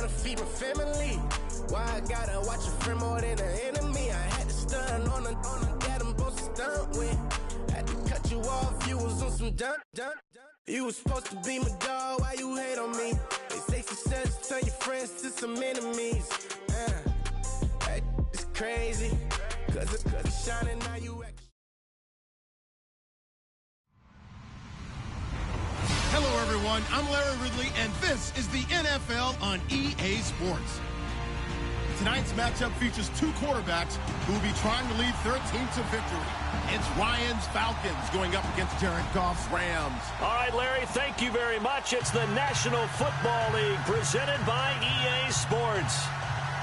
gotta feed my family. Why I gotta watch a friend more than an enemy? I had to stun on a dad I'm supposed to stunt with. Had to cut you off, you was on some dun. You was supposed to be my dog, why you hate on me? They say success turn your friends to some enemies. Hey, it's crazy, cause it's shining now you act. Hello, everyone. I'm Larry Ridley, and this is the NFL on EA Sports. Tonight's matchup features two quarterbacks who will be trying to lead their team to victory. It's Ryan's Falcons going up against Jared Goff's Rams. All right, Larry, thank you very much. It's the National Football League presented by EA Sports.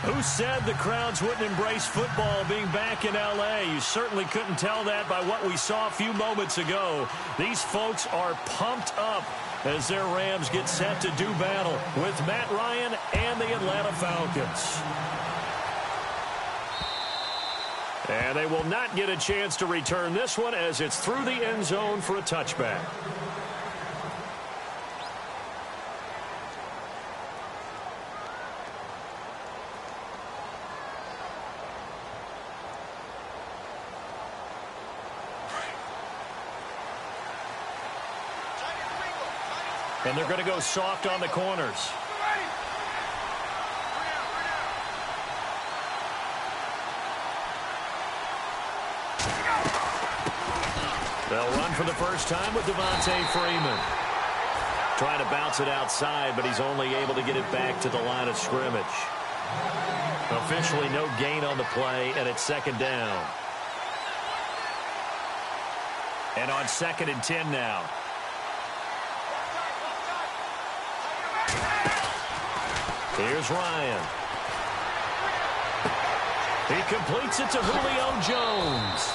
Who said the crowds wouldn't embrace football being back in L.A.? You certainly couldn't tell that by what we saw a few moments ago. These folks are pumped up as their Rams get set to do battle with Matt Ryan and the Atlanta Falcons. And they will not get a chance to return this one as it's through the end zone for a touchback. And they're going to go soft on the corners. They'll run for the first time with Devontae Freeman. Trying to bounce it outside, but he's only able to get it back to the line of scrimmage. Officially no gain on the play, and it's second down. And on 2nd and 10 now. Here's Ryan. He completes it to Julio Jones.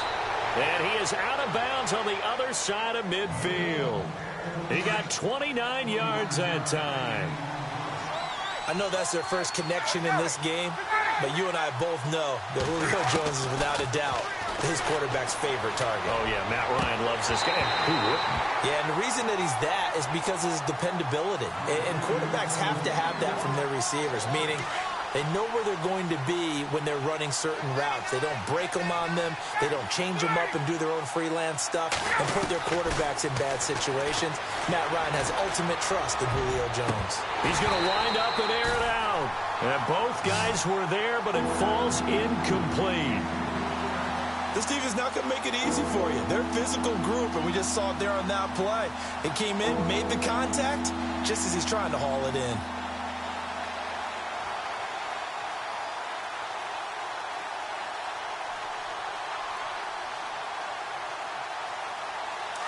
And he is out of bounds on the other side of midfield. He got 29 yards that time. I know that's their first connection in this game, but you and I both know that Julio Jones is without a doubt his quarterback's favorite target. Oh, yeah, Matt Ryan loves this guy. Who wouldn't? Yeah, and the reason that he's that is because of his dependability. And quarterbacks have to have that from their receivers, meaning they know where they're going to be when they're running certain routes. They don't break them on them. They don't change them up and do their own freelance stuff and put their quarterbacks in bad situations. Matt Ryan has ultimate trust in Julio Jones. He's going to wind up and air it out. And both guys were there, but it falls incomplete. This defense is not going to make it easy for you. They're a physical group, and we just saw it there on that play. It came in, made the contact, just as he's trying to haul it in.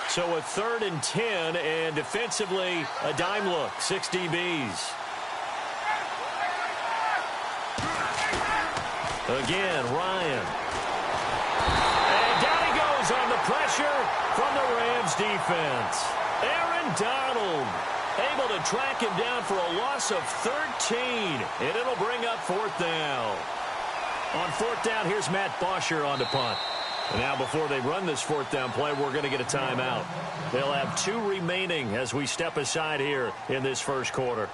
So a 3rd and 10, and defensively, a dime look, 6 DBs. Again, Ryan. And down he goes on the pressure from the Rams defense. Aaron Donald able to track him down for a loss of 13, and it'll bring up 4th down. On 4th down, here's Matt Bosher on the punt. And now before they run this 4th down play, we're going to get a timeout. They'll have 2 remaining as we step aside here in this first quarter.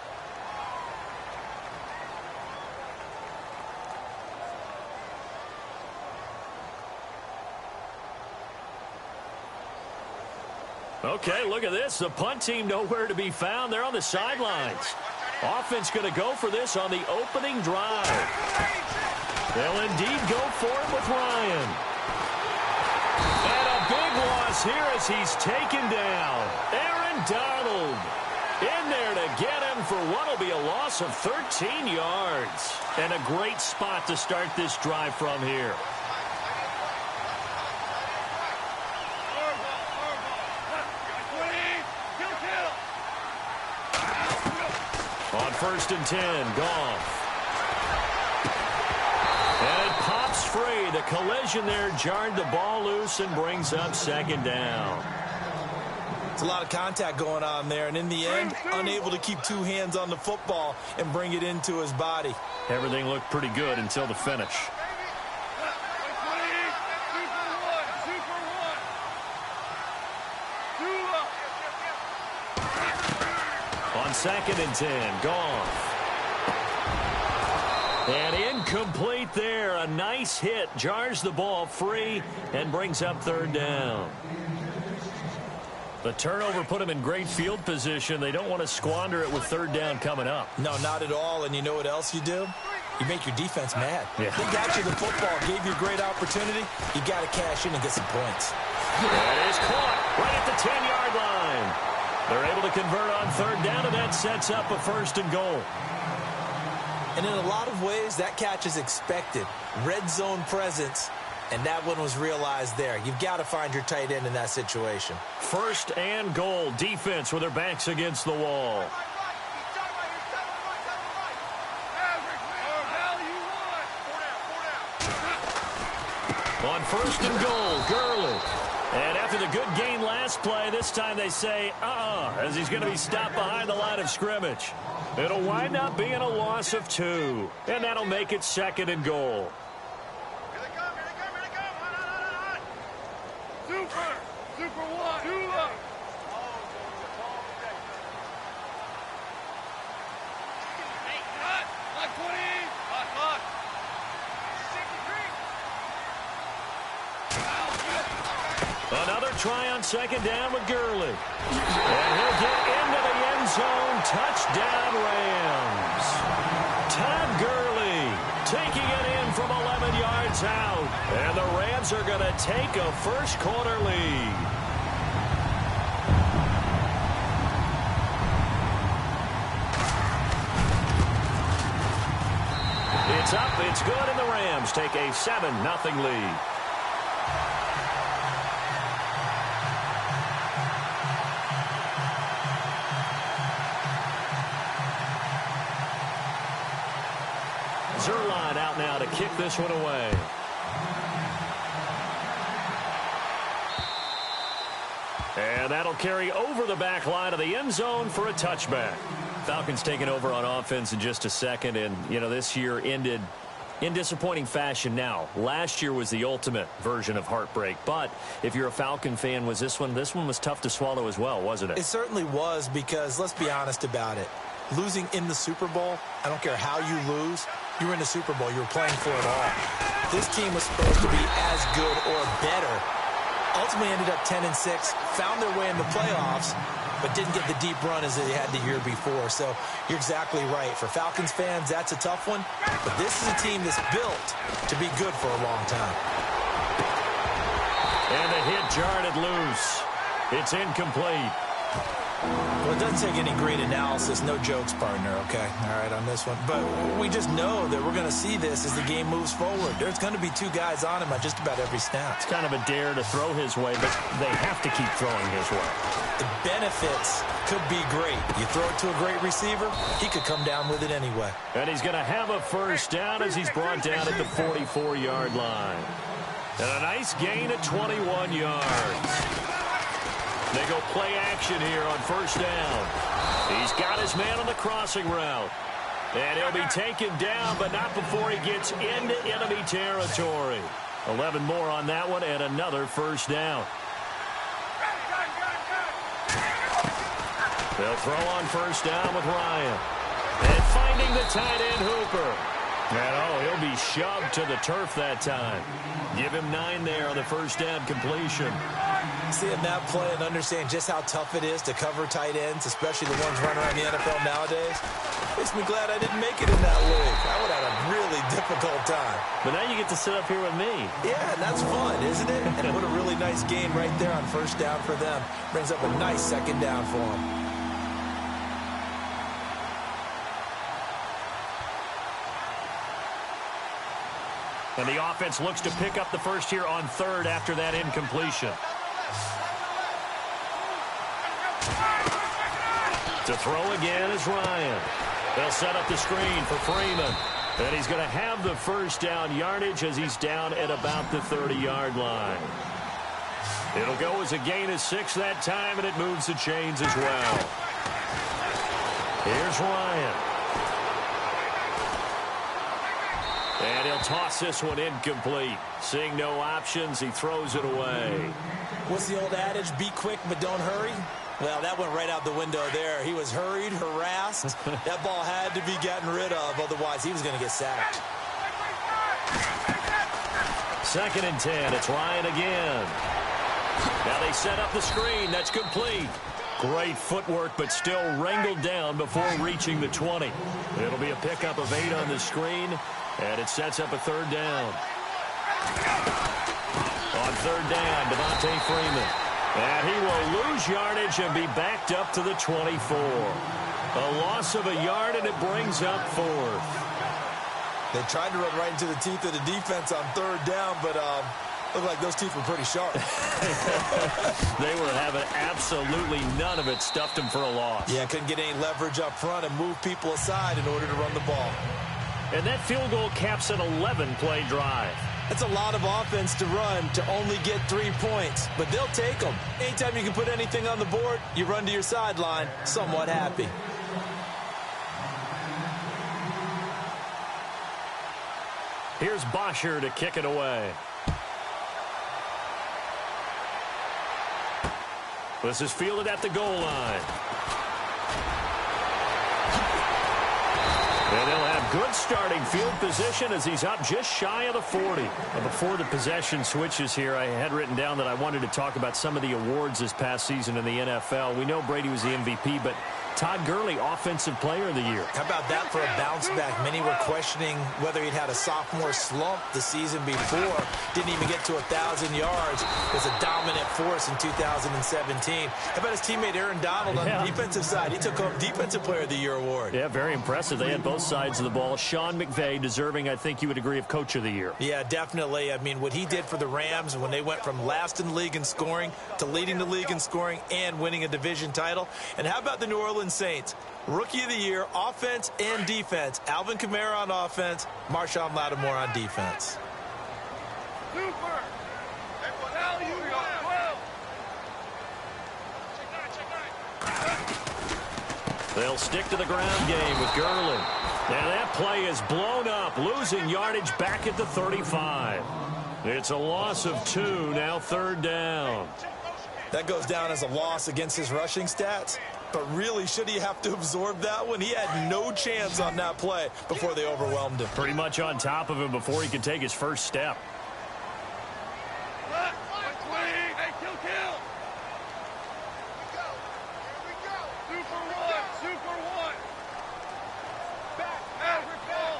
Okay, look at this. The punt team nowhere to be found. They're on the sidelines. Offense going to go for this on the opening drive. They'll indeed go for it with Ryan. And a big loss here as he's taken down. Aaron Donald in there to get him for what will be a loss of 13 yards. And a great spot to start this drive from here. On 1st and 10, Goff. And it pops free. The collision there jarred the ball loose and brings up 2nd down. It's a lot of contact going on there, and in the end, unable to keep 2 hands on the football and bring it into his body. Everything looked pretty good until the finish. On 2nd and 10, Goff. And incomplete there. A nice hit. Jars the ball free and brings up third down. The turnover put them in great field position. They don't want to squander it with third down coming up. No, not at all. And you know what else you do? You make your defense mad. Yeah. They got you the football, gave you a great opportunity. You got to cash in and get some points. That is caught right at the 10-yard line. They're able to convert on third down, and that sets up a first and goal. And in a lot of ways, that catch is expected. Red zone presence, and that one was realized there. You've got to find your tight end in that situation. First and goal. Defense with their backs against the wall. On first and goal, Gurley. And after the good gain last play, this time they say, as he's going to be stopped behind the line of scrimmage. It'll wind up being a loss of 2, and that'll make it second and goal. Here they come, here they come, here they come. Super one, 2 up. Lock 20. Lock. Another try on second down with Gurley. And he'll get into the end zone. Touchdown, Rams. Todd Gurley taking it in from 11 yards out. And the Rams are going to take a first quarter lead. It's up, it's good, and the Rams take a 7-0 lead. Zerline out now to kick this one away. And that'll carry over the back line of the end zone for a touchback. Falcons taking over on offense in just a second, and, you know, this year ended in disappointing fashion now. Last year was the ultimate version of heartbreak, but if you're a Falcon fan, was this one was tough to swallow as well, wasn't it? It certainly was, because let's be honest about it. Losing in the Super Bowl, I don't care how you lose, you were in the Super Bowl, you were playing for it all. This team was supposed to be as good or better. Ultimately ended up 10-6, found their way in the playoffs, but didn't get the deep run as they had the year before. So you're exactly right. For Falcons fans, that's a tough one. But this is a team that's built to be good for a long time. And the hit jarred it loose. It's incomplete. Well, it doesn't take any great analysis. No jokes, partner, okay? All right, on this one. But we just know that we're going to see this as the game moves forward. There's going to be 2 guys on him on just about every snap. It's kind of a dare to throw his way, but they have to keep throwing his way. The benefits could be great. You throw it to a great receiver, he could come down with it anyway. And he's going to have a first down as he's brought down at the 44-yard line. And a nice gain at 21 yards. They go play action here on first down. He's got his man on the crossing route. And he'll be taken down, but not before he gets into enemy territory. 11 more on that one, and another first down. They'll throw on first down with Ryan. And finding the tight end, Hooper. And, he'll be shoved to the turf that time. Give him 9 there on the first down completion. Seeing that play and understand just how tough it is to cover tight ends, especially the ones running around the NFL nowadays, makes me glad I didn't make it in that league. I would have had a really difficult time. But now you get to sit up here with me. Yeah, and that's fun, isn't it? And what a really nice game right there on first down for them. Brings up a nice second down for them. And the offense looks to pick up the first here on third after that incompletion. To throw again is Ryan. They'll set up the screen for Freeman. And he's going to have the first down yardage as he's down at about the 30-yard line. It'll go as a gain of 6 that time, and it moves the chains as well. Here's Ryan. And he'll toss this one incomplete. Seeing no options, he throws it away. What's the old adage? Be quick, but don't hurry. Well, that went right out the window there. He was hurried, harassed. That ball had to be gotten rid of, otherwise he was going to get sacked. 2nd and 10. It's Ryan again. Now they set up the screen. That's complete. Great footwork, but still wrangled down before reaching the 20. It'll be a pickup of 8 on the screen, and it sets up a 3rd down. On 3rd down, Devontae Freeman. And he will lose yardage and be backed up to the 24. A loss of a yard, and it brings up 4th. They tried to run right into the teeth of the defense on 3rd down, but looked like those teeth were pretty sharp. They were having absolutely none of it. Stuffed them for a loss. Yeah, couldn't get any leverage up front and move people aside in order to run the ball. And that field goal caps an 11-play drive. That's a lot of offense to run to only get 3 points, but they'll take them. Anytime you can put anything on the board, you run to your sideline somewhat happy. Here's Bosher to kick it away. This is fielded at the goal line. And they'll have good starting field position as he's up just shy of the 40. Before the possession switches here, I had written down that I wanted to talk about some of the awards this past season in the NFL. We know Brady was the MVP, but Todd Gurley, Offensive Player of the Year. How about that for a bounce back? Many were questioning whether he'd had a sophomore slump the season before. Didn't even get to 1,000 yards. Was a dominant force in 2017. How about his teammate Aaron Donald on the defensive side? He took home Defensive Player of the Year award. Yeah, very impressive. They had both sides of the ball. Sean McVay deserving, I think you would agree, of Coach of the Year. Yeah, definitely. I mean, what he did for the Rams when they went from last in the league in scoring to leading the league in scoring and winning a division title. And how about the New Orleans Saints? Rookie of the Year, offense and defense. Alvin Kamara on offense, Marshawn Lattimore on defense. Super. Now you got 12. They'll stick to the ground game with Gurley. And that play is blown up, losing yardage back at the 35. It's a loss of 2, now 3rd down. That goes down as a loss against his rushing stats. But really, should he have to absorb that one? He had no chance on that play before they overwhelmed him. Pretty much on top of him before he could take his first step. Hey, kill. Here we go. Super one. Back, average ball.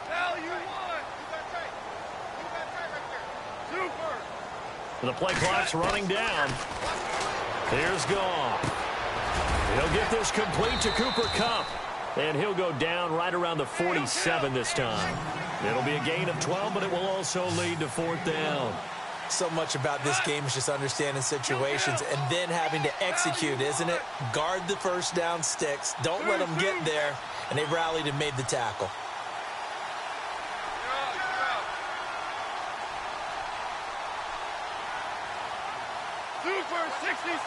Now you won. You got tight right there. Super. The play clock's running down. Here's Goff. He'll get this complete to Cooper Kupp. And he'll go down right around the 47 this time. It'll be a gain of 12, but it will also lead to 4th down. So much about this game is just understanding situations and then having to execute, isn't it? Guard the first down sticks. Don't let them get there. And they rallied and made the tackle. Super 66.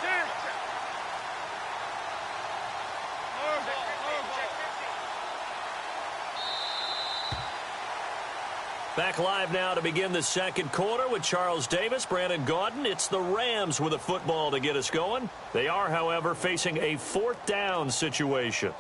Back live now to begin the 2nd quarter with Charles Davis, Brandon Gaudin. It's the Rams with a football to get us going. They are, however, facing a 4th down situation.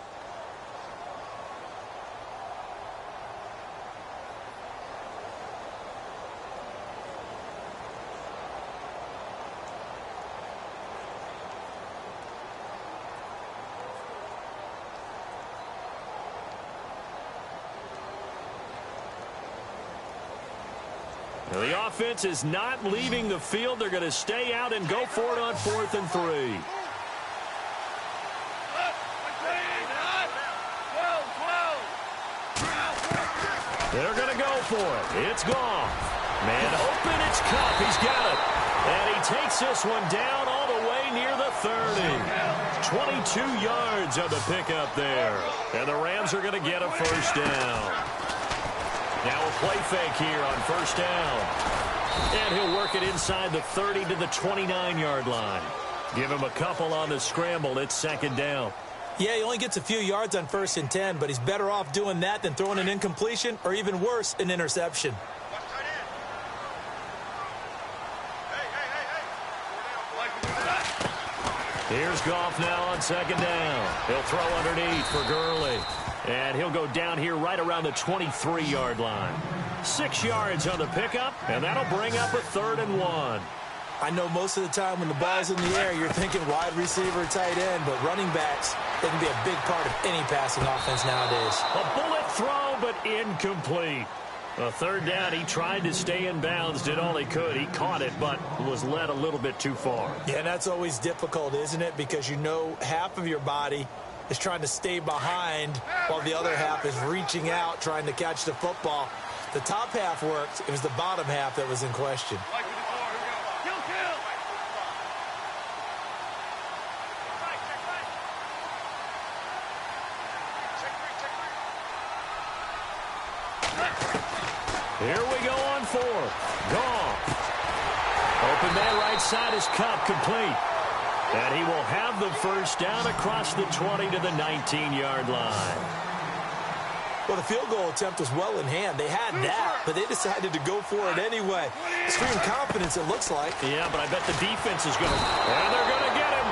Now, the offense is not leaving the field. They're going to stay out and go for it on 4th and 3. They're going to go for it. It's Goff. Man open, it's Kupp. He's got it. And he takes this one down all the way near the 30. 22 yards on the pickup there. And the Rams are going to get a first down. Now a play fake here on first down. And he'll work it inside the 30 to the 29-yard line. Give him a couple on the scramble. It's 2nd down. Yeah, he only gets a few yards on 1st and 10, but he's better off doing that than throwing an incompletion or even worse, an interception. Here's Goff now on second down. He'll throw underneath for Gurley. And he'll go down here right around the 23-yard line. 6 yards on the pickup, and that'll bring up a 3rd and 1. I know most of the time when the ball's in the air, you're thinking wide receiver, tight end, but running backs, they can be a big part of any passing offense nowadays. A bullet throw, but incomplete. A 3rd down, he tried to stay in bounds, did all he could. He caught it, but was led a little bit too far. Yeah, and that's always difficult, isn't it? Because you know half of your body is trying to stay behind while the other half is reaching out, trying to catch the football. The top half worked. It was the bottom half that was in question. Here we go on 4th. Goff. Open man right side is Cup, complete. And he will have the first down across the 20 to the 19-yard line. Well, the field goal attempt was well in hand. They had that, but they decided to go for it anyway. Extreme confidence, it looks like. Yeah, but I bet the defense is going to. And they're going to get him.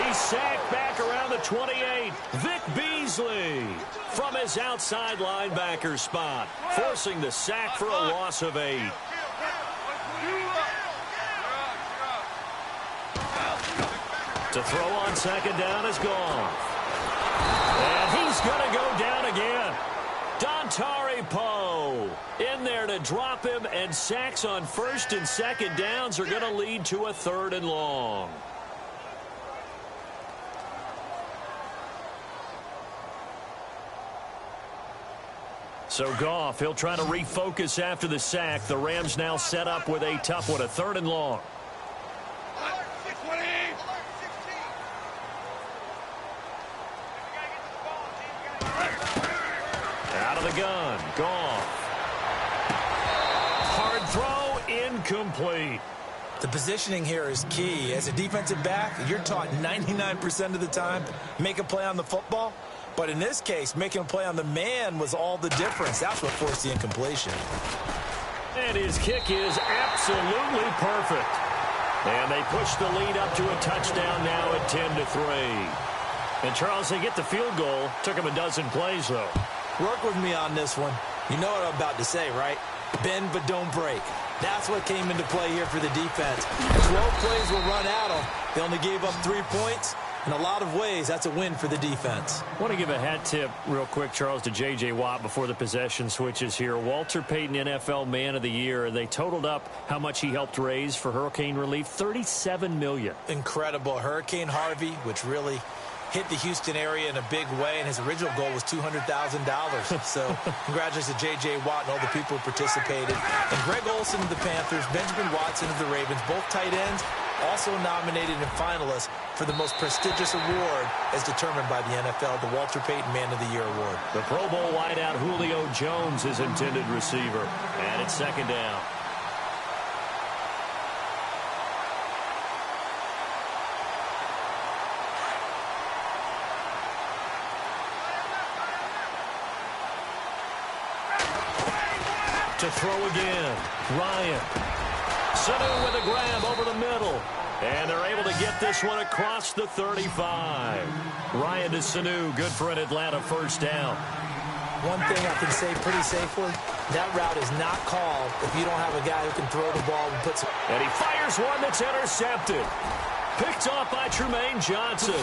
He's sacked back around the 28. Vic Beasley from his outside linebacker spot, forcing the sack for a loss of 8. To throw on second down is gone. And he's going to go down again. Dontari Poe in there to drop him, and sacks on 1st and 2nd downs are going to lead to a 3rd and long. So Goff, he'll try to refocus after the sack. The Rams now set up with a tough one, a 3rd and long. Out of the gun, Goff. Hard throw, incomplete. The positioning here is key. As a defensive back, you're taught 99% of the time, make a play on the football. But in this case, making a play on the man was all the difference. That's what forced the incompletion. And his kick is absolutely perfect. And they push the lead up to a touchdown now at 10-3. And Charles, they get the field goal. Took him a dozen plays, though. Work with me on this one. You know what I'm about to say, right? Bend but don't break. That's what came into play here for the defense. 12 plays were run at them. They only gave up 3 points. In a lot of ways, that's a win for the defense. I want to give a hat tip real quick, Charles, to J.J. Watt before the possession switches here. Walter Payton, NFL Man of the Year. They totaled up how much he helped raise for hurricane relief, $37 million. Incredible. Hurricane Harvey, which really hit the Houston area in a big way, and his original goal was $200,000. So congratulations to J.J. Watt and all the people who participated. And Greg Olsen of the Panthers, Benjamin Watson of the Ravens, both tight ends, also nominated and finalists for the most prestigious award as determined by the NFL, the Walter Payton Man of the Year Award. The Pro Bowl wideout Julio Jones is intended receiver. And it's 2nd down. To throw again, Ryan. Sanu with a grab over the middle. And they're able to get this one across the 35. Ryan to Sanu, good for an Atlanta first down. One thing I can say pretty safely, that route is not called if you don't have a guy who can throw the ball and put some... And he fires one that's intercepted. Picked off by Tremaine Johnson.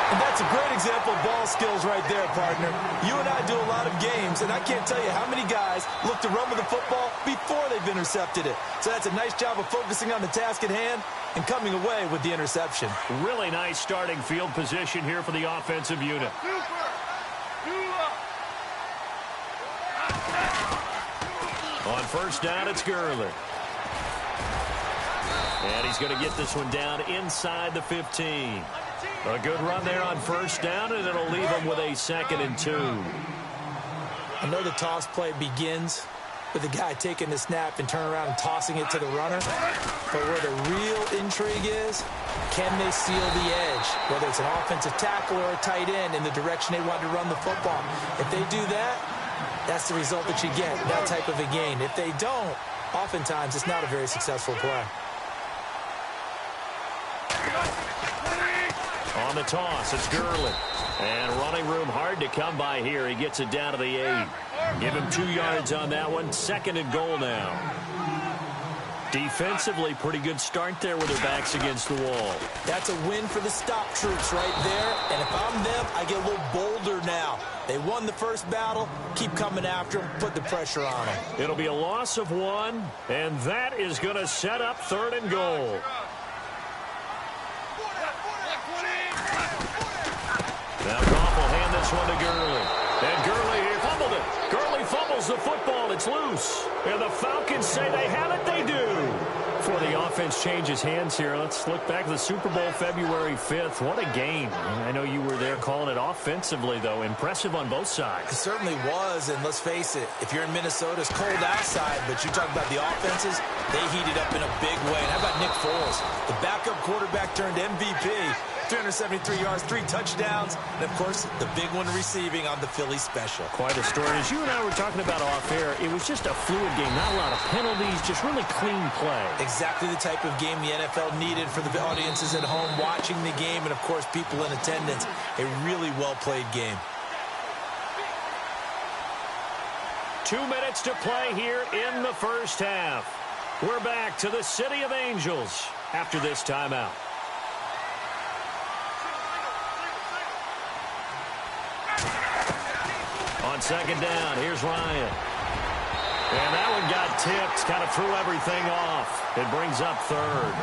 And that's a great example of ball skills right there, partner. You and I do a lot of games, and I can't tell you how many guys look to run with the football before they've intercepted it. So that's a nice job of focusing on the task at hand and coming away with the interception. Really nice starting field position here for the offensive unit. On first down, it's Gurley. And he's going to get this one down inside the 15. A good run there on first down, and it'll leave him with a 2nd and 2. I know the toss play begins with the guy taking the snap and turn around and tossing it to the runner. But where the real intrigue is, can they seal the edge? Whether it's an offensive tackle or a tight end in the direction they want to run the football. If they do that, that's the result that you get, that type of a gain. If they don't, oftentimes it's not a very successful play. On the toss, it's Gurley. And running room hard to come by here. He gets it down to the 8. Give him 2 yards on that one. 2nd and goal now. Defensively, pretty good start there with their backs against the wall. That's a win for the stop troops right there. And if I'm them, I get a little bolder now. They won the first battle. Keep coming after them. Put the pressure on them. It'll be a loss of 1, and that is going to set up 3rd and goal. Now Goff will hand this one to Gurley. And Gurley, he fumbled it. Gurley fumbles the football. It's loose. And the Falcons say they have it. They do. Before the offense changes hands here, let's look back to the Super Bowl February 5th. What a game. I know you were there calling it offensively, though. Impressive on both sides. It certainly was, and let's face it, if you're in Minnesota, it's cold outside, but you talk about the offenses, they heated up in a big way. And how about Nick Foles, the backup quarterback turned MVP, 373 yards, 3 touchdowns, and, of course, the big one receiving on the Philly special. Quite a story. As you and I were talking about off air, it was just a fluid game, not a lot of penalties, just really clean play. Exactly the type of game the NFL needed for the audiences at home watching the game and, of course, people in attendance. A really well-played game. 2 minutes to play here in the first half. We're back to the City of Angels after this timeout. On 2nd down, here's Ryan. And that one got tipped, kind of threw everything off. It brings up 3rd.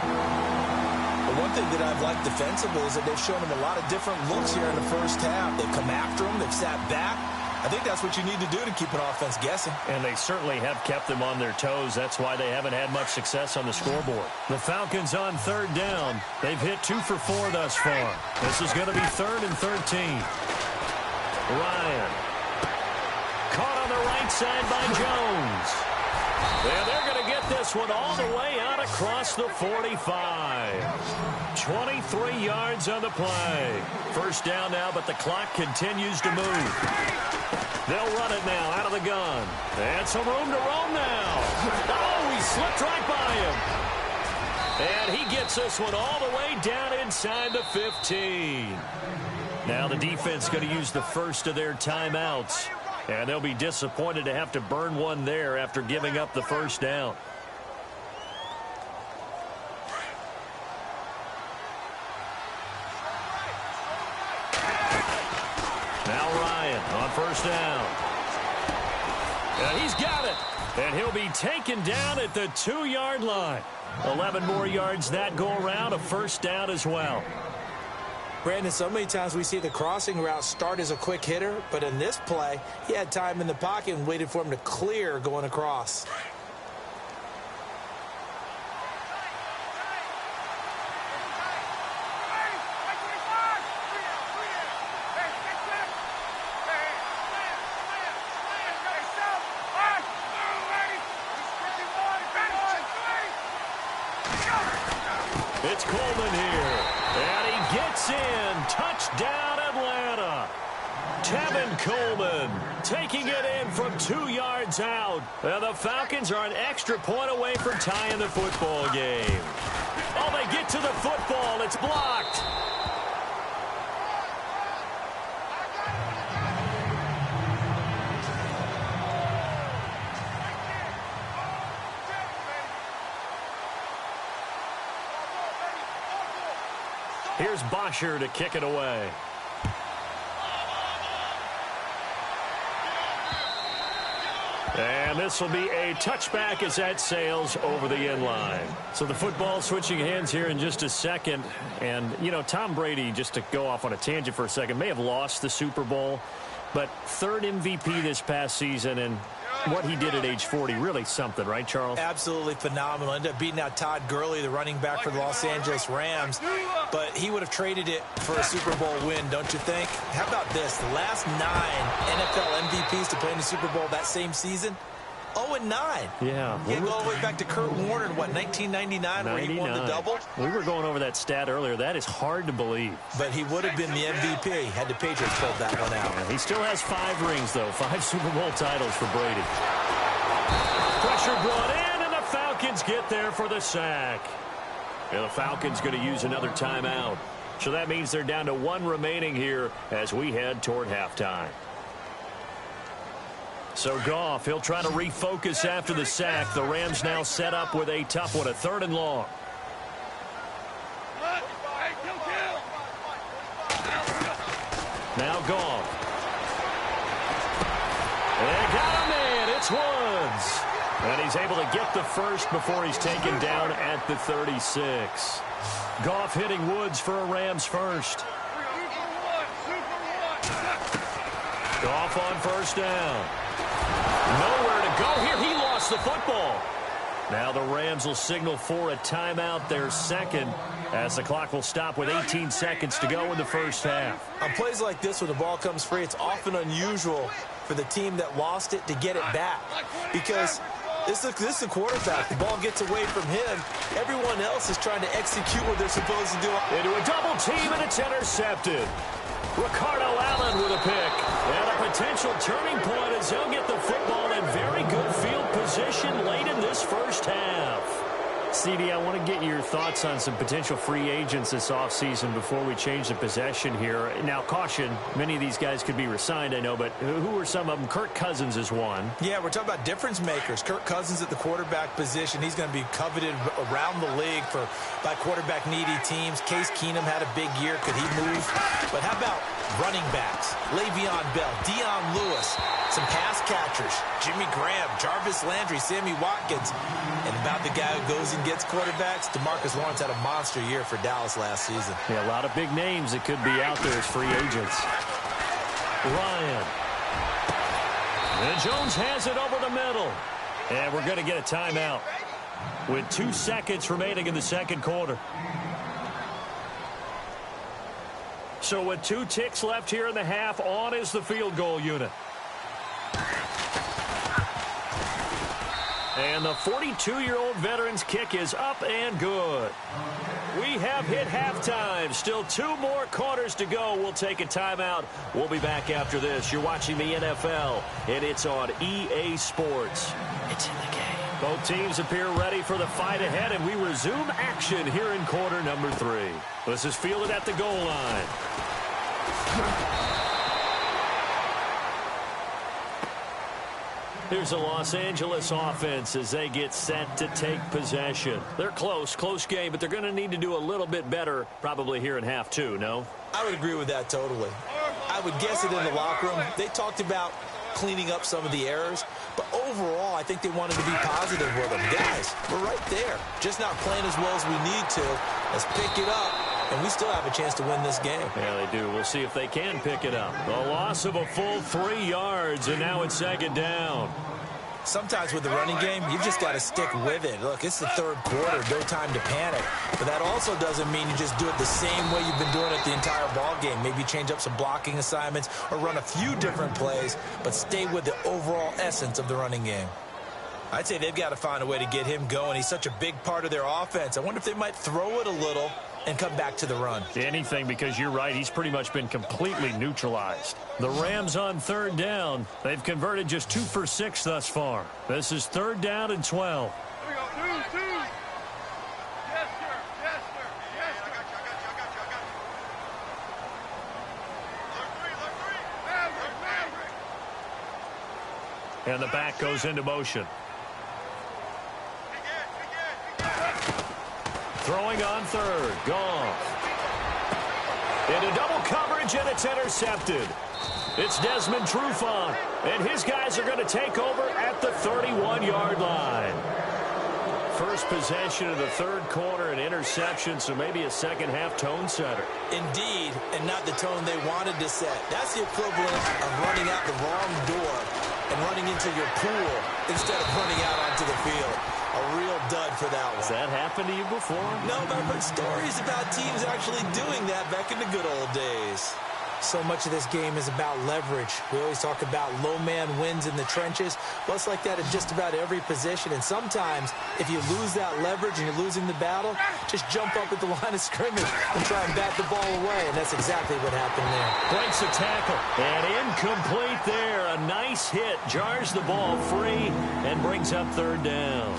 The one thing that I've liked defensively is that they've shown him a lot of different looks here in the first half. They've come after him. They've sat back. I think that's what you need to do to keep an offense guessing. And they certainly have kept them on their toes. That's why they haven't had much success on the scoreboard. The Falcons on 3rd down. They've hit 2 for 4 thus far. This is going to be 3rd and 13. Ryan. Caught on the right side by Jones. And they're going to get this one all the way out across the 45. 23 yards on the play. First down now, but the clock continues to move. They'll run it now out of the gun. And some room to roam now. Oh, he slipped right by him. And he gets this one all the way down inside the 15. Now the defense going to use the first of their timeouts. And they'll be disappointed to have to burn one there after giving up the first down. Now Ryan on first down. And he's got it. And he'll be taken down at the 2-yard line. 11 more yards that go around, a first down as well. Brandon, so many times we see the crossing route start as a quick hitter, but in this play, he had time in the pocket and waited for him to clear going across. It's Coleman here, and he gets in. Touchdown, Atlanta. Tevin Coleman taking it in from 2 yards out. And the Falcons are an extra point away from tying the football game. Oh, they get to the football. It's blocked. Here's Bosher to kick it away. And this will be a touchback as that sails over the end line. So the football switching hands here in just a second. And, you know, Tom Brady, just to go off on a tangent for a second, may have lost the Super Bowl, but 3rd MVP this past season, and what he did at age 40, really something, right, Charles? Absolutely phenomenal. Ended up beating out Todd Gurley, the running back for the Los Angeles Rams. But he would have traded it for a Super Bowl win, don't you think? How about this? The last 9 NFL MVPs to play in the Super Bowl that same season, 0-9. Yeah. You go all the way back to Kurt Warner in, what, 1999, where he won the double? We were going over that stat earlier. That is hard to believe. But he would have been the MVP had the Patriots pulled that one out. Yeah, he still has 5 rings, though. 5 Super Bowl titles for Brady. Pressure brought in, and the Falcons get there for the sack. And the Falcons going to use another timeout. So that means they're down to 1 remaining here as we head toward halftime. So Goff, he'll try to refocus after the sack. The Rams now set up with a tough one, a 3rd and long. Now Goff. They got him in. It's Woods. And he's able to get the first before he's taken down at the 36. Goff hitting Woods for a Rams first. Goff on 1st down. Nowhere to go here. He lost the football. Now the Rams will signal for a timeout, their 2nd, as the clock will stop with 18 seconds to go in the 1st half. On plays like this where the ball comes free, it's often unusual for the team that lost it to get it back, because this is the quarterback. The ball gets away from him. Everyone else is trying to execute what they're supposed to do. Into a double team, and it's intercepted. Ricardo Allen with a pick. And a potential turning point as he'll get the football in very good field position late in this 1st half. CD, I want to get your thoughts on some potential free agents this offseason before we change the possession here. Now, caution, many of these guys could be re-signed, I know, but who are some of them? Kirk Cousins is one. Yeah, we're talking about difference makers. Kirk Cousins at the quarterback position. He's going to be coveted around the league by quarterback-needy teams. Case Keenum had a big year. Could he move? But how about running backs? Le'Veon Bell, Dion Lewis, some pass catchers, Jimmy Graham, Jarvis Landry, Sammy Watkins. And about the guy who goes and gets quarterbacks, DeMarcus Lawrence had a monster year for Dallas last season. Yeah, a lot of big names that could be out there as free agents. Ryan. And Jones has it over the middle. And we're going to get a timeout with 2 seconds remaining in the 2nd quarter. So with 2 ticks left here in the half, on is the field goal unit. And the 42-year-old veteran's kick is up and good. We have hit halftime. Still 2 more quarters to go. We'll take a timeout. We'll be back after this. You're watching the NFL, and it's on EA Sports. It's in the game. Both teams appear ready for the fight ahead, and we resume action here in quarter number 3. This is fielded at the goal line. Here's the Los Angeles offense as they get set to take possession. They're close game, but they're going to need to do a little bit better probably here in half 2, no? I would agree with that totally. I would guess it in the locker room. They talked about cleaning up some of the errors, but overall, I think they wanted to be positive with them. Guys, we're right there. Just not playing as well as we need to. Let's pick it up, and we still have a chance to win this game. Yeah, they do. We'll see if they can pick it up. The loss of a full 3 yards, and now it's 2nd down. Sometimes with the running game, you've just got to stick with it. Look, it's the 3rd quarter, no time to panic. But that also doesn't mean you just do it the same way you've been doing it the entire ball game. Maybe change up some blocking assignments or run a few different plays, but stay with the overall essence of the running game. I'd say they've got to find a way to get him going. He's such a big part of their offense. I wonder if they might throw it a little and come back to the run. Anything, because you're right. He's pretty much been completely neutralized. The Rams on 3rd down. They've converted just 2 for 6 thus far. This is 3rd down and 12. Here we go. 2. Yes, sir. Yes, sir. Yes, sir. I got you. And the back goes into motion. Throwing on 3rd. Goff. Into double coverage, and it's intercepted. It's Desmond Trufant, and his guys are going to take over at the 31-yard line. First possession of the 3rd quarter, an interception, so maybe a 2nd half tone setter. Indeed, and not the tone they wanted to set. That's the equivalent of running out the wrong door and running into your pool instead of running out onto the field. A real dud for that one. Has that happened to you before? No, but I've heard stories about teams actually doing that back in the good old days. So much of this game is about leverage. We always talk about low man wins in the trenches. Well, it's like that in just about every position. And sometimes, if you lose that leverage and you're losing the battle, just jump up at the line of scrimmage and try and bat the ball away. And that's exactly what happened there. Breaks a tackle. And incomplete there. A nice hit. Jars the ball free and brings up 3rd down.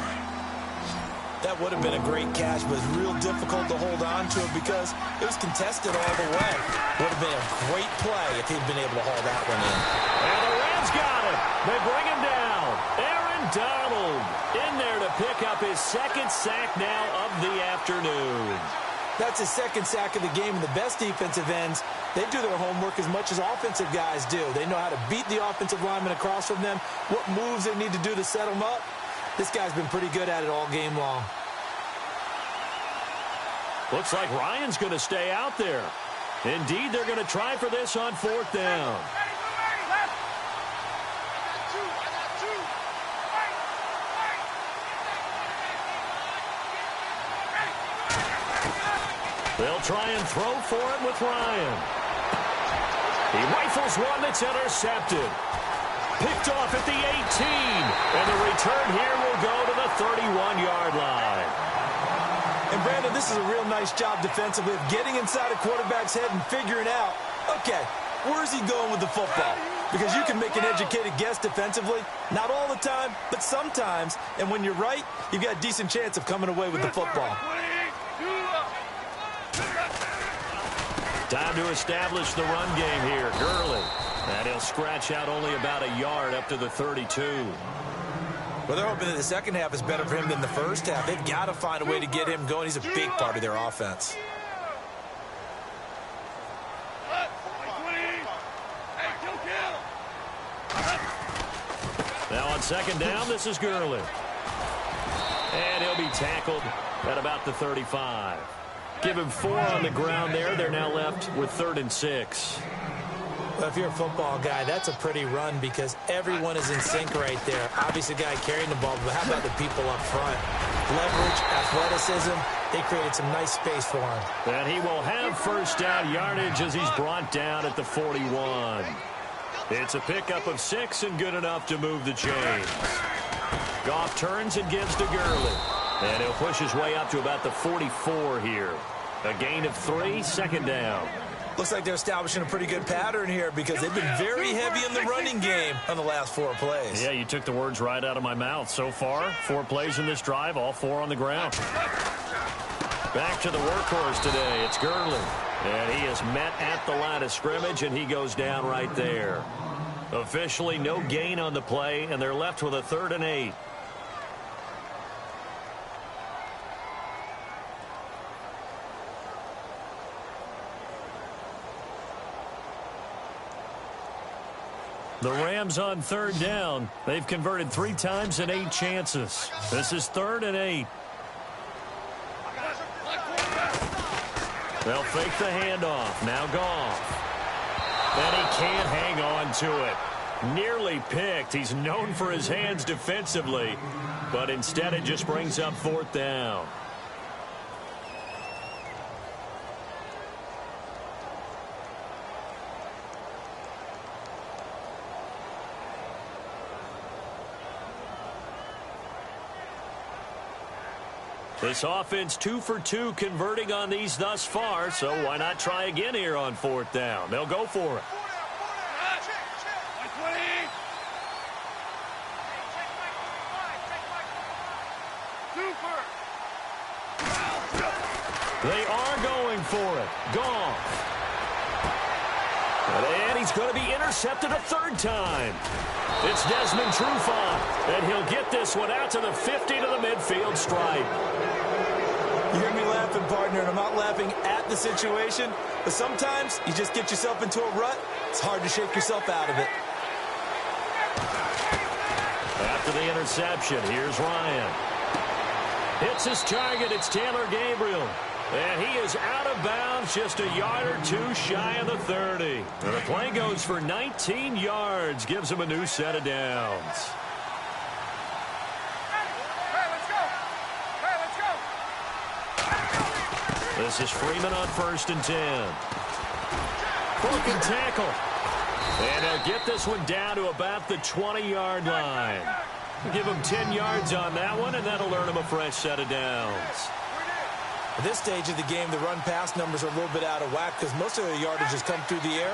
That would have been a great catch, but it's real difficult to hold on to it because it was contested all the way. Would have been a great play if he'd been able to haul that one in. And the Rams got him. They bring him down. Aaron Donald in there to pick up his second sack now of the afternoon. That's his second sack of the game, and the best defensive ends, they do their homework as much as offensive guys do. They know how to beat the offensive lineman across from them, what moves they need to do to set them up. This guy's been pretty good at it all game long. Looks like Ryan's going to stay out there. Indeed, they're going to try for this on fourth down. They'll try and throw for it with Ryan. He rifles one that's intercepted. Picked off at the 18. And the return here will go to the 31-yard line. And, Brandon, this is a real nice job defensively of getting inside a quarterback's head and figuring out, okay, where's he going with the football? Because you can make an educated guess defensively. Not all the time, but sometimes. And when you're right, you've got a decent chance of coming away with the football. Time to establish the run game here. Gurley. And he'll scratch out only about a yard up to the 32. Well, they're hoping that the second half is better for him than the first half. They've got to find a way to get him going. He's a big part of their offense. Now on second down, this is Gurley. And he'll be tackled at about the 35. Give him 4 on the ground there. They're now left with 3rd and 6. Well, if you're a football guy, that's a pretty run because everyone is in sync right there. Obviously, the guy carrying the ball, but how about the people up front? Leverage, athleticism, they created some nice space for him. And he will have first down yardage as he's brought down at the 41. It's a pickup of 6 and good enough to move the chains. Goff turns and gives to Gurley. And he'll push his way up to about the 44 here. A gain of 3, second down. Looks like they're establishing a pretty good pattern here because they've been very heavy in the running game on the last 4 plays. Yeah, you took the words right out of my mouth. So far, 4 plays in this drive, all 4 on the ground. Back to the workhorse today. It's Gurley. And he is met at the line of scrimmage, and he goes down right there. Officially, no gain on the play, and they're left with a 3rd and 8. The Rams on 3rd down. They've converted 3 times in 8 chances. This is 3rd and 8. They'll fake the handoff. Now Goff. And he can't hang on to it. Nearly picked. He's known for his hands defensively, but instead it just brings up 4th down. This offense 2 for 2 converting on these thus far, so why not try again here on 4th down? They'll go for it. They are going for it. Goff. And he's going to be intercepted a 3rd time. It's Desmond Trufant, and he'll get this one out to the 50 to the midfield stripe. You hear me laughing, partner, and I'm not laughing at the situation, but sometimes you just get yourself into a rut. It's hard to shake yourself out of it. After the interception, here's Ryan. Hits his target. It's Taylor Gabriel. And he is out of bounds, just a yard or 2 shy of the 30. And the play goes for 19 yards, gives him a new set of downs. This is Freeman on 1st and 10. Broken tackle. And he'll get this one down to about the 20-yard line. Give him 10 yards on that one, and that'll earn him a fresh set of downs. At this stage of the game, the run-pass numbers are a little bit out of whack because most of their yardage has come through the air.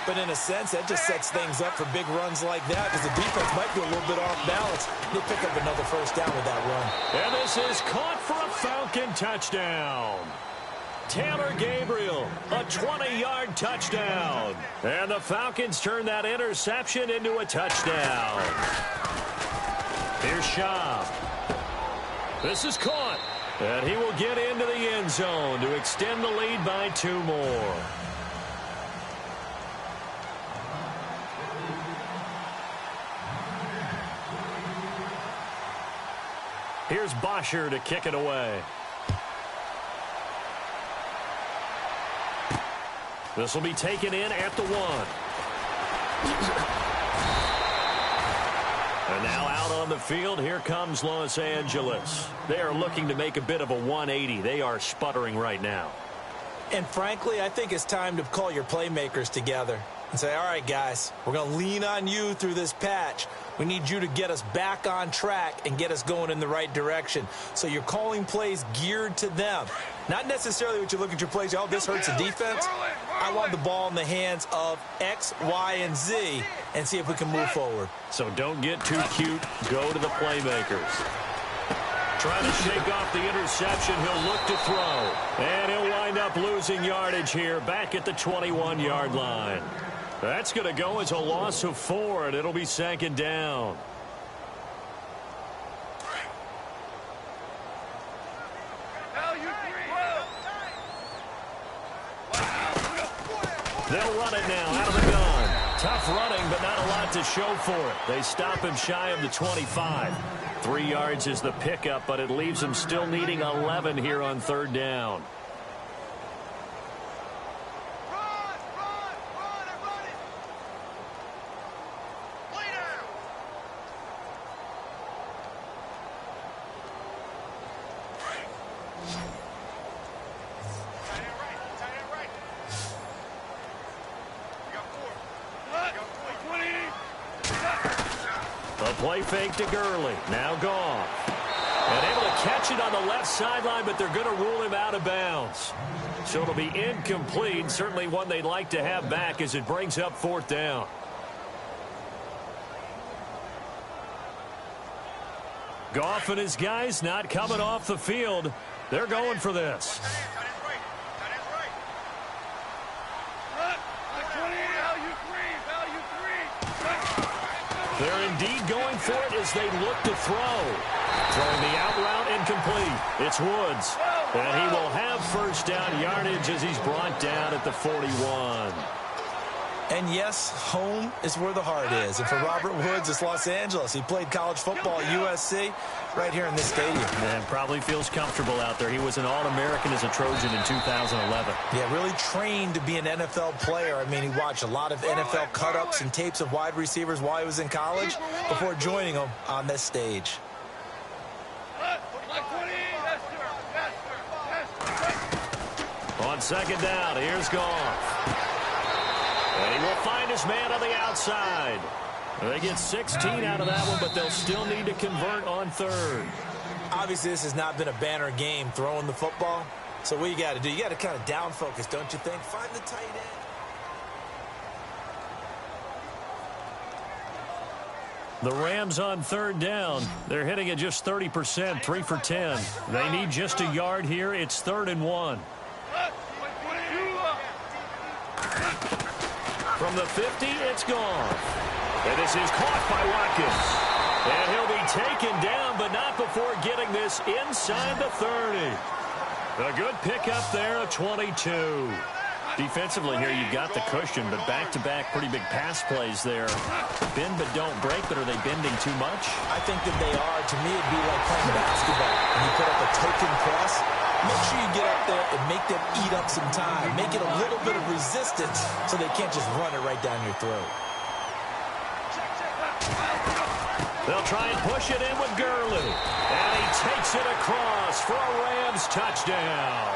But in a sense, that just sets things up for big runs like that because the defense might be a little bit off balance. They pick up another first down with that run. And this is caught for a Falcon touchdown. Taylor Gabriel, a 20-yard touchdown. And the Falcons turn that interception into a touchdown. Here's Schaub. This is caught. And he will get into the end zone to extend the lead by 2 more. Here's Bosher to kick it away. This will be taken in at the 1. And now out on the field, here comes Los Angeles. They are looking to make a bit of a 180. They are sputtering right now. And frankly, I think it's time to call your playmakers together and say, all right, guys, we're going to lean on you through this patch. We need you to get us back on track and get us going in the right direction. So you're calling plays geared to them. Not necessarily what you look at your plays, oh, this hurts the defense. I want the ball in the hands of X, Y, and Z and see if we can move forward. So don't get too cute. Go to the playmakers. Trying to shake off the interception. He'll look to throw. And he'll wind up losing yardage here back at the 21-yard line. That's going to go as a loss of 4, and it'll be 2nd down. They'll run it now out of the gun. Tough running, but not a lot to show for it. They stop him shy of the 25. 3 yards is the pickup, but it leaves him still needing 11 here on 3rd down. Play fake to Gurley. Now Goff. And able to catch it on the left sideline, but they're going to rule him out of bounds. So it'll be incomplete. Certainly one they'd like to have back as it brings up 4th down. Goff and his guys not coming off the field. They're going for this. They're indeed going for it as they look to throw. Throwing the out route incomplete. It's Woods. And he will have 1st down yardage as he's brought down at the 41. And yes, home is where the heart is. And for Robert Woods, it's Los Angeles. He played college football at USC right here in this stadium. And probably feels comfortable out there. He was an All-American as a Trojan in 2011. Yeah, really trained to be an NFL player. I mean, he watched a lot of NFL cut-ups and tapes of wide receivers while he was in college before joining them on this stage. On 2nd down, here's Goff. And he will find his man on the outside. They get 16 out of that one, but they'll still need to convert on 3rd. Obviously, this has not been a banner game throwing the football. So what you got to do, you got to kind of down focus, don't you think? Find the tight end. The Rams on 3rd down. They're hitting at just 30%, 3 for 10. They need just a yard here. It's 3rd and 1. From the 50, it's gone. And this is caught by Watkins. And he'll be taken down, but not before getting this inside the 30. A good pickup there, a 22. Defensively here, you've got the cushion, but back-to-back pretty big pass plays there. Bend but don't break, but are they bending too much? I think that they are. To me, it'd be like playing basketball. When you put up a token press, make sure you get up there and make them eat up some time. Make it a little bit of resistance so they can't just run it right down your throat. They'll try and push it in with Gurley. And he takes it across for a Rams touchdown.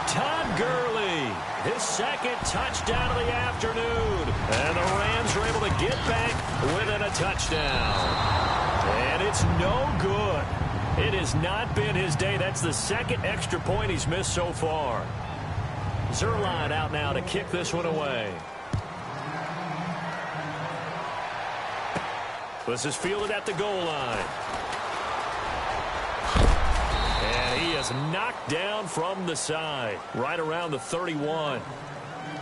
Todd Gurley, his 2nd touchdown of the afternoon. And the Rams are able to get back within a touchdown. And it's no good. It has not been his day. That's the 2nd extra point he's missed so far. Zerline out now to kick this one away. This is fielded at the goal line. And he is knocked down from the side, right around the 31.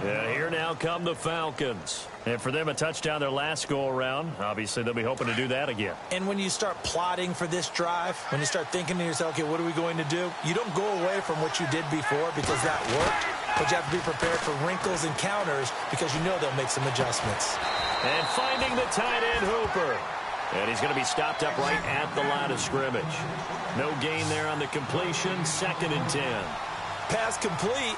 Yeah, here now come the Falcons. And for them, a touchdown their last go-around. Obviously, they'll be hoping to do that again. And when you start plotting for this drive, when you start thinking to yourself, okay, what are we going to do? You don't go away from what you did before because that worked, but you have to be prepared for wrinkles and counters because you know they'll make some adjustments. And finding the tight end, Hooper. And he's going to be stopped up right at the line of scrimmage. No gain there on the completion. 2nd and 10. Pass complete.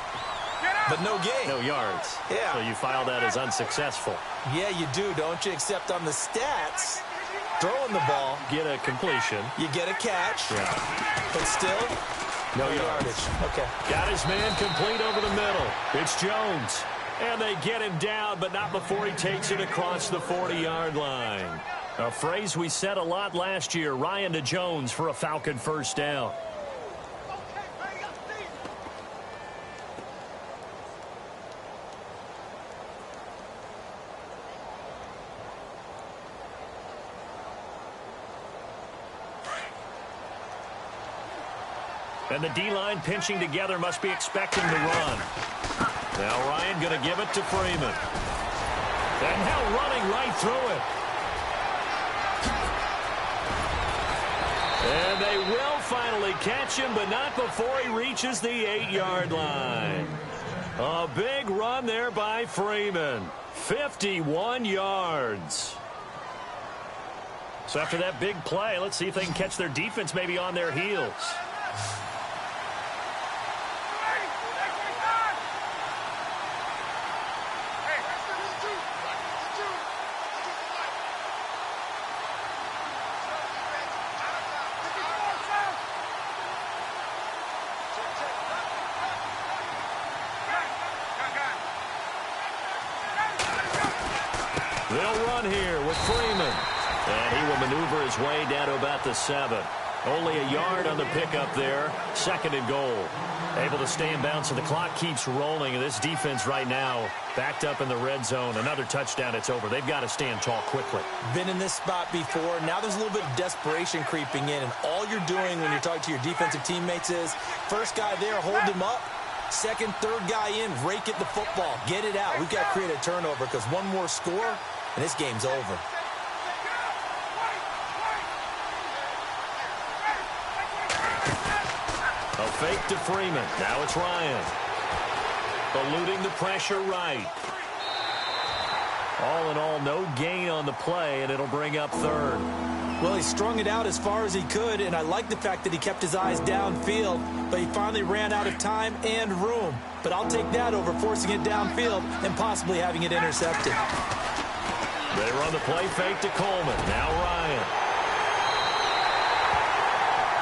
But no gain. No yards. Yeah. So you file that as unsuccessful. Yeah, you do, don't you? Except on the stats, throwing the ball. Get a completion. You get a catch. Yeah. But still, no yardage. Okay. Got his man complete over the middle. It's Jones. And they get him down, but not before he takes it across the 40-yard line. A phrase we said a lot last year. Ryan to Jones for a Falcon first down. And the D-line pinching together, must be expecting to run. Now Ryan going to give it to Freeman. And now running right through it. And they will finally catch him, but not before he reaches the 8-yard line. A big run there by Freeman. 51 yards. So after that big play, let's see if they can catch their defense maybe on their heels. They'll run here with Freeman. And he will maneuver his way down to about the 7. Only a yard on the pickup there. 2nd and goal. Able to stay in bounds, so the clock keeps rolling. And this defense right now backed up in the red zone. Another touchdown, it's over. They've got to stand tall quickly. Been in this spot before. Now there's a little bit of desperation creeping in. And all you're doing when you're talking to your defensive teammates is, first guy there, hold him up. 2nd, 3rd guy in, rake at the football. Get it out. We've got to create a turnover because one more score, and this game's over. A fake to Freeman. Now it's Ryan. Eluding the pressure right. All in all, no gain on the play, and it'll bring up 3rd. Well, he strung it out as far as he could, and I like the fact that he kept his eyes downfield, but he finally ran out of time and room. But I'll take that over forcing it downfield and possibly having it intercepted. They run the play fake to Coleman. Now Ryan.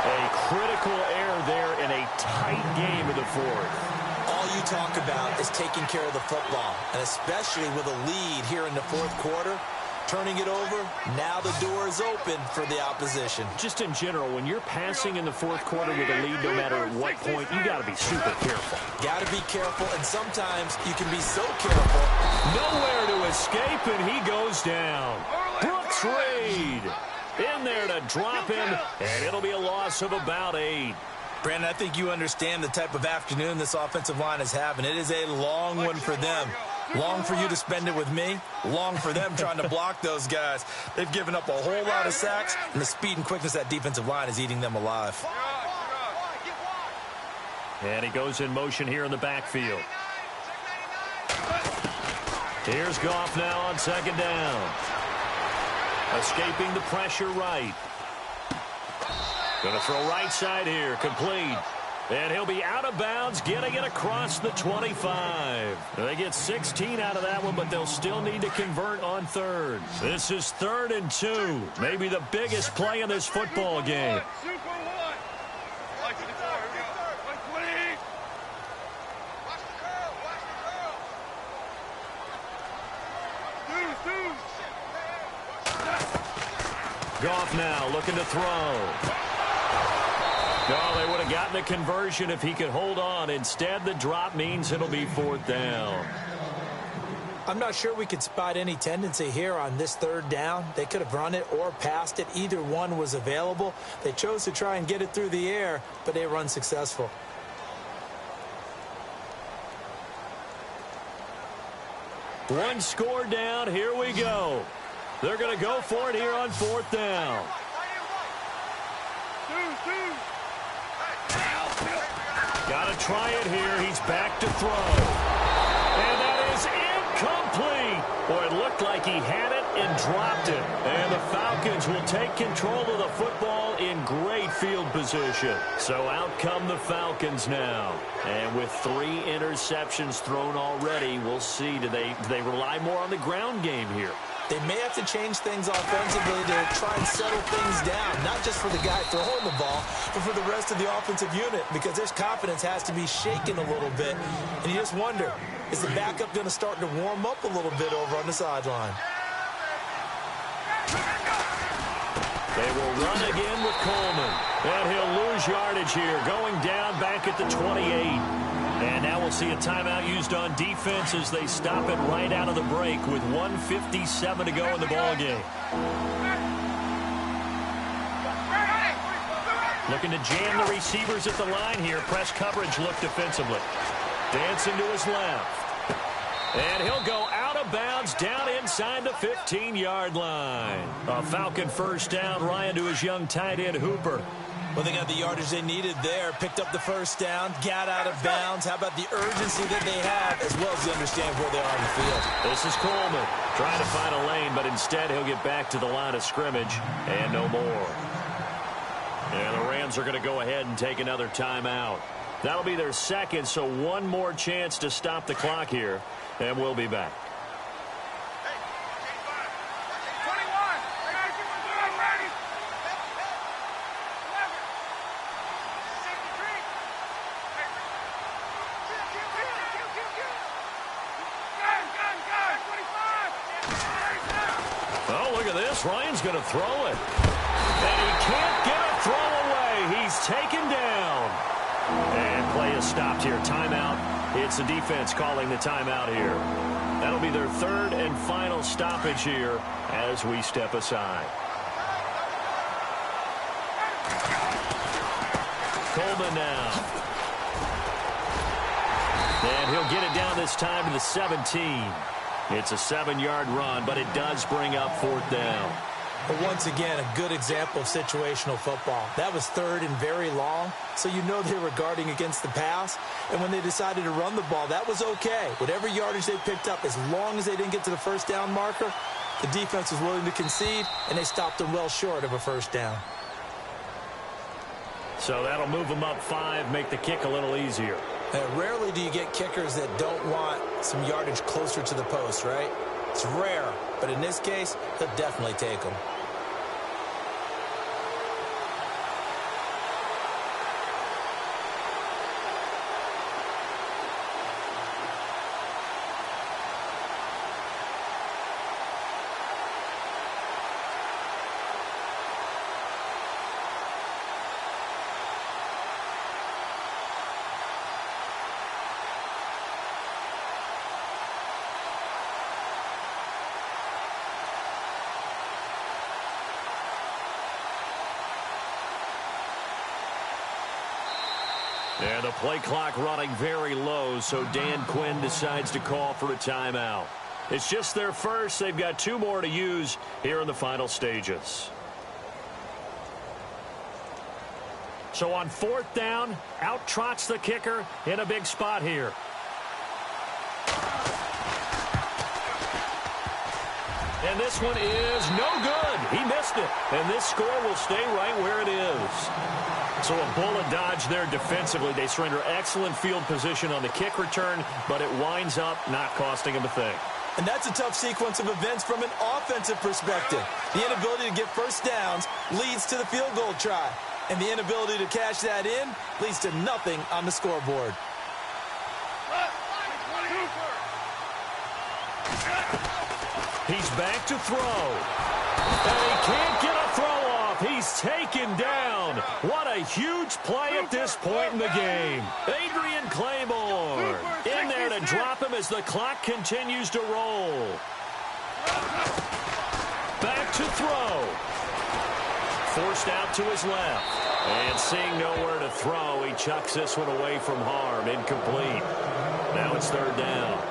A critical error there in a tight game of the 4th. All you talk about is taking care of the football, and especially with a lead here in the 4th quarter. Turning it over, now the door is open for the opposition. Just in general, when you're passing in the 4th quarter with a lead, no matter at what point, you got to be super careful. Got to be careful, and sometimes you can be so careful. Nowhere to escape, and he goes down. Brooks Reed in there to drop him, and it'll be a loss of about 8. Brandon, I think you understand the type of afternoon this offensive line is having. It is a long one for them. Long for you to spend it with me. Long for them trying to block those guys. They've given up a whole lot of sacks, and the speed and quickness of that defensive line is eating them alive. And he goes in motion here in the backfield. Here's Goff now on 2nd down. Escaping the pressure right. Going to throw right side here. Complete. And he'll be out of bounds, getting it across the 25. They get 16 out of that one, but they'll still need to convert on 3rd. This is 3rd and 2. Maybe the biggest play in this football game. Goff now looking to throw. No, they would have gotten the conversion if he could hold on. Instead, the drop means it'll be 4th down. I'm not sure we could spot any tendency here on this third down. They could have run it or passed it. Either one was available. They chose to try and get it through the air, but they were unsuccessful. One score down. Here we go. They're going to go for it here on fourth down. Got to try it here. He's back to throw. And that is incomplete. Boy, it looked like he had it and dropped it. And the Falcons will take control of the football in great field position. So out come the Falcons now. And with 3 interceptions thrown already, we'll see. Do they rely more on the ground game here? They may have to change things offensively to try and settle things down, not just for the guy throwing the ball, but for the rest of the offensive unit, because their confidence has to be shaken a little bit. And you just wonder, is the backup going to start to warm up a little bit over on the sideline? They will run again with Coleman. And he'll lose yardage here, going down back at the 28. And now we'll see a timeout used on defense as they stop it right out of the break with 1:57 to go in the ballgame. Looking to jam the receivers at the line here. Press coverage look defensively. Dancing to his left. And he'll go out of bounds down inside the 15-yard line. A Falcon first down. Ryan to his young tight end, Hooper. Well, they got the yardage they needed there, picked up the first down, got out of bounds. How about the urgency that they have, as well as they understand where they are on the field? This is Coleman trying to find a lane, but instead he'll get back to the line of scrimmage and no more. And the Rams are going to go ahead and take another timeout. That'll be their second, so one more chance to stop the clock here, and we'll be back. Ryan's going to throw it. And he can't get a throw away. He's taken down. And play is stopped here. Timeout. It's the defense calling the timeout here. That'll be their third and final stoppage here as we step aside. Coleman now. And he'll get it down this time to the 17. It's a 7-yard run, but it does bring up fourth down. But once again, a good example of situational football. That was third and very long, so you know they were guarding against the pass. And when they decided to run the ball, that was okay. Whatever yardage they picked up, as long as they didn't get to the first down marker, the defense was willing to concede, and they stopped them well short of a first down. So that'll move them up 5, make the kick a little easier. Rarely do you get kickers that don't want some yardage closer to the post, right? It's rare, but in this case, they'll definitely take them. And the play clock running very low, so Dan Quinn decides to call for a timeout. It's just their first. They've got 2 more to use here in the final stages. So on fourth down, out trots the kicker in a big spot here. And this one is no good. He missed it. And this score will stay right where it is. So a bullet dodge there defensively. They surrender excellent field position on the kick return, but it winds up not costing them a thing. And that's a tough sequence of events from an offensive perspective. The inability to get first downs leads to the field goal try. And the inability to cash that in leads to nothing on the scoreboard. He's back to throw. And he can't get a throw off. He's taken down. What a huge play at this point in the game. Adrian Claiborne in there to drop him as the clock continues to roll. Back to throw. Forced out to his left. And seeing nowhere to throw, he chucks this one away from harm. Incomplete. Now it's third down.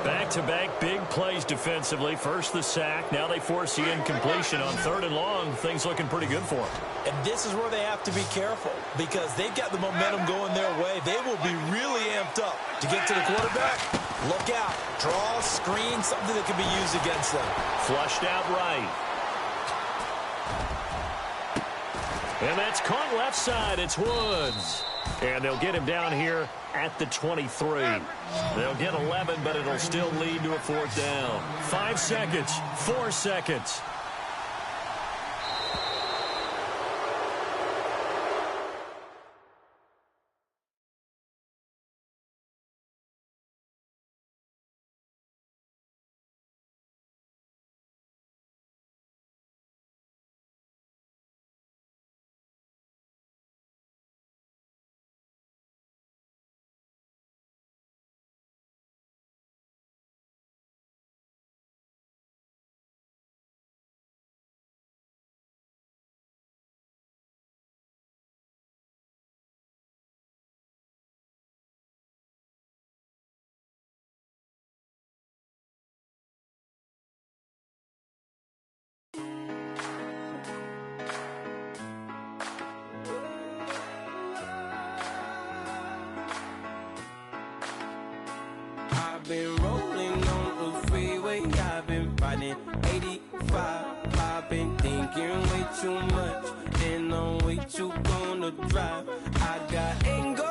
Back-to-back big plays defensively. First the sack. Now they force the incompletion on third and long. Things looking pretty good for them. And this is where they have to be careful because they've got the momentum going their way. They will be really amped up to get to the quarterback. Look out. Draw, screen, something that can be used against them. Flushed out right. And that's caught left side. It's Woods. And they'll get him down here at the 23. They'll get 11, but it'll still lead to a fourth down. 5 seconds, 4 seconds. I've been rolling on the freeway, I've been riding 85. I've been thinking way too much, and I'm way too gonna drive. I got anger